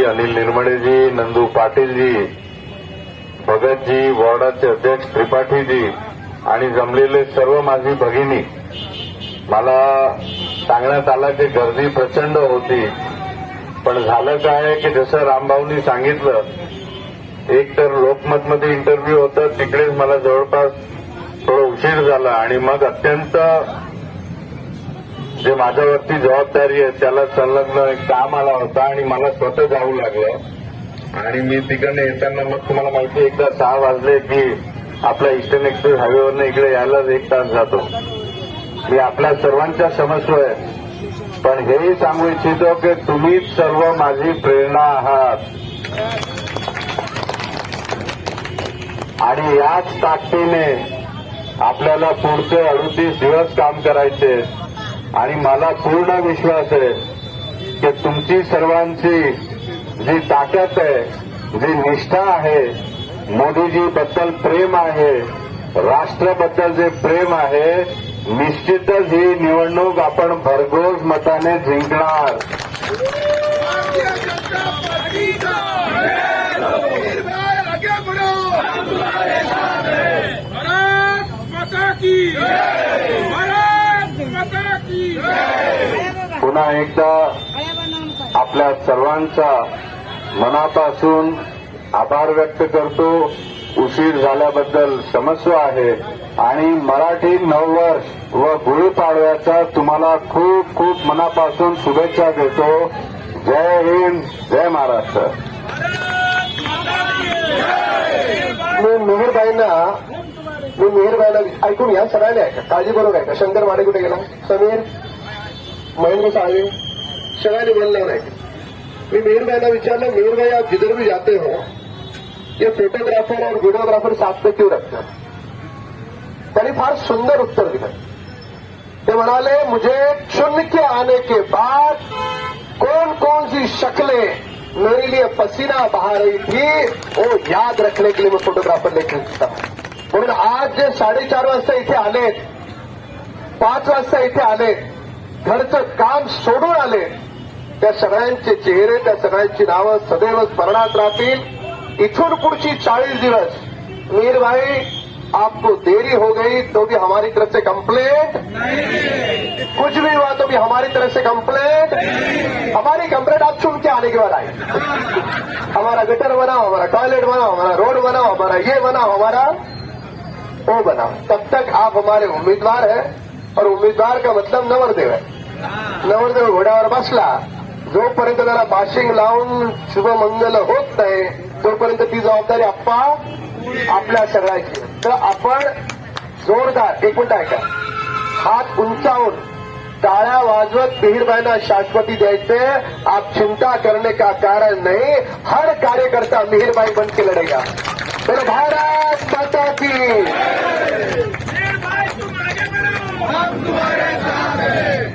अनिल निर्मळेजी, नंदू पाटीलजी, भगतजी, वॉर्डाचे अध्यक्ष त्रिपाठीजी आणि जमलेले सर्व माझी भगिनी, मला सांगण्यात आलं की गर्दी प्रचंड होती. पण झालं काय की जसं रामभाऊंनी सांगितलं, एक तर लोकमतमध्ये इंटरव्ह्यू होतं, तिकडेच मला जवळपास थोडं उशीर झाला आणि मग अत्यंत जे माझ्यावरती जबाबदारी आहे त्याला संलग्न एक काम आला होता आणि मला स्वतः जावं लागलं. आणि मी तिकडनं येताना मग तुम्हाला माहिती आहे, एकदा 6 वाजले की आपल्या ईस्टर्न एक्सप्रेस हायवेवरनं इकडे यायलाच 1 तास जातो. मी आपल्या सर्वांच्या क्षमस्व आहे, पण हेही सांगू इच्छितो की तुम्हीच सर्व माझी प्रेरणा आहात आणि याच ताकदीने आपल्याला पुढचे 38 दिवस काम करायचे. आणि मला पूर्ण विश्वास आहे की तुमची सर्वांची जी ताकद आहे, जी निष्ठा आहे, मोदीजीबद्दल प्रेम आहे, राष्ट्राबद्दल जे प्रेम आहे, निश्चितच ही निवडणूक आपण भरघोस मताने जिंकणार. पुन्हा एकदा आपल्या सर्वांचा मनापासून आभार व्यक्त करतो. उशीर झाल्याबद्दल क्षमस्व आहे आणि मराठी नववर्ष व गुढीपाडव्याच्या तुम्हाला खूप खूप मनापासून शुभेच्छा देतो. जय हिंद, जय महाराष्ट्र. मी मिहीरबाईंना ऐकून घ्या, सगळ्यांनी ऐका, काळजी बरोबर आहे का. शंकर माडे कुठे गेला, समीर, महेंद्र साळवे, सगळ्यांनी बोलल्यावर ऐका. मी मिहीरबाईंना विचारलं, मिहीरबाई आप जिधर भी जाते हो ये फोटोग्राफर और वीडियोग्राफर साथ में क्यों रखते हैं. त्यांनी फार सुंदर उत्तर दिलं. ते म्हणाले, मुझे चुन के आने के बाद कौन कौन सी शक्लें मेरे लिए पसीना बहा रही थी वो याद रखने के लिए मैं फोटोग्राफर लेके था. म्हणून आज जे 4:30 वाजता इथे आलेत, 5 वाजता इथे आलेत, घरचं काम सोडून आले, त्या सगळ्यांचे चेहरे, त्या सगळ्यांची नावं सदैव स्मरणात राहतील. इथून पुढची 40 दिवस मीर भाई आपको देरी हो गई तो भी हमारी तरफ से कंप्लेंट, कुछ भी हुआ तो भी हमारी तरफ से कंप्लेंट. हमारी कंप्लेंट आप चुन के आने के बाद आई. हमारा गटर बनाओ, हमारा टॉयलेट बनाओ, हमारा रोड बनाओ, हमारा ये बनाओ, हमारा वो बनाओ. तब तक आप हमारे उम्मीदवार हैं और उम्मीदवार का मतलब नवरदेव है. नवरदेव घोड्यावर बसला, जोपर्यंत त्याला बाशिंग लावून शुभमंगल होत नाही तोपर्यंत ती जबाबदारी आप्पा आपल्या सगळ्याची. तर आपण जोरदार, एक मिनिट ऐका, हात उंचावून टाळ्या वाजवत मिहीरबाईंना शाश्वती द्यायचे. आप चिंता करने का कारण नहीं, हर कार्यकर्ता मिहीरबाई बन के लड़ेगा. तर भारत माता की. हम तुम्हारे साथ हैं.